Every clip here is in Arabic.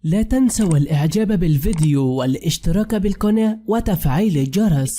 لا تنسوا الإعجاب بالفيديو والاشتراك بالقناة وتفعيل الجرس.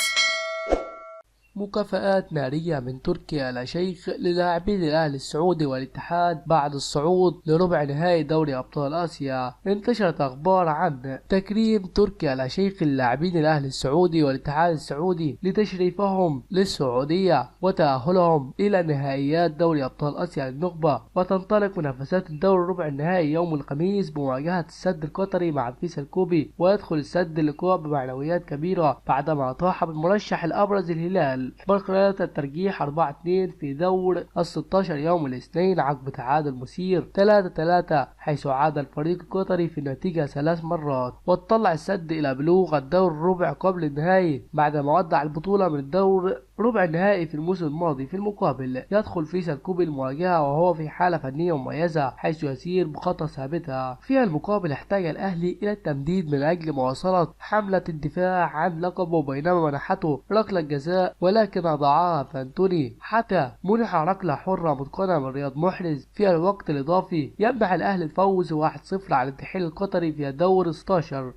مكافآت نارية من تركي آل شيخ للاعبين الأهلي السعودي والاتحاد بعد الصعود لربع نهائي دوري أبطال آسيا. انتشرت أخبار عن تكريم تركي آل شيخ للاعبين الأهلي السعودي والاتحاد السعودي لتشريفهم للسعودية وتأهلهم إلى نهائيات دوري أبطال آسيا للنخبة. وتنطلق منافسات الدور ربع النهائي يوم الخميس بمواجهة السد القطري مع فيصل كوبي، ويدخل السد اللقاء بمعنويات كبيرة بعدما طاح بالمرشح الأبرز الهلال بقرارات الترجيح 4-2 في دور ال16 يوم الاثنين عقب تعادل مثير 3-3، حيث عاد الفريق القطري في النتيجة 3 مرات. واطلع السد إلى بلوغ الدور الربع قبل النهائي بعدما ودع البطولة من الدور ربع النهائي في الموسم الماضي. في المقابل يدخل فيصل كوبي المواجهة وهو في حالة فنية مميزة، حيث يسير بخطة ثابتة. في المقابل احتاج الأهلي إلى التمديد من أجل مواصلة حملة الدفاع عن لقبه، بينما منحته ركلة جزاء ولكن أضاعها فانتوني، حتى منح ركلة حرة متقنة من رياض محرز. في الوقت الإضافي يمنح الأهلي الفوز 1-0 على الاتحاد القطري في الدور 16،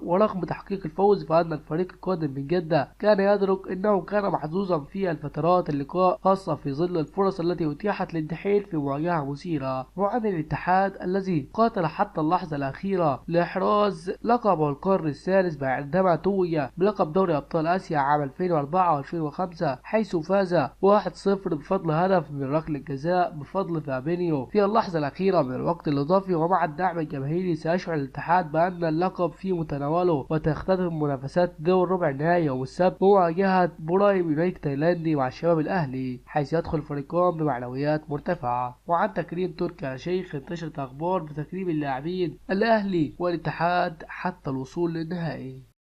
ورغم تحقيق الفوز فإن الفريق القادم من جدة كان يدرك أنه كان محظوظا في الفترات اللقاء، خاصة في ظل الفرص التي أتيحت للاتحاد في مواجهة مثيرة. وعن الاتحاد الذي قاتل حتى اللحظة الأخيرة لإحراز لقبه القرن الثالث بعدما توج بلقب دوري أبطال آسيا عام 2004 و2005، حيث فاز 1-0 بفضل هدف من ركلة جزاء بفضل فابينيو في اللحظة الأخيرة من الوقت الإضافي. ومع الدعم الجماهيري سيشعر الاتحاد بأن اللقب في متناوله، وتختتم منافسات دور ربع النهائي يوم السبت مواجهة برايم يونايتد التايلاندي مع الشباب الأهلي، حيث يدخل الفريقان بمعنويات مرتفعة. وعن تكريم تركي آل شيخ انتشرت أخبار بتكريم اللاعبين الأهلي والاتحاد حتى الوصول للنهائي.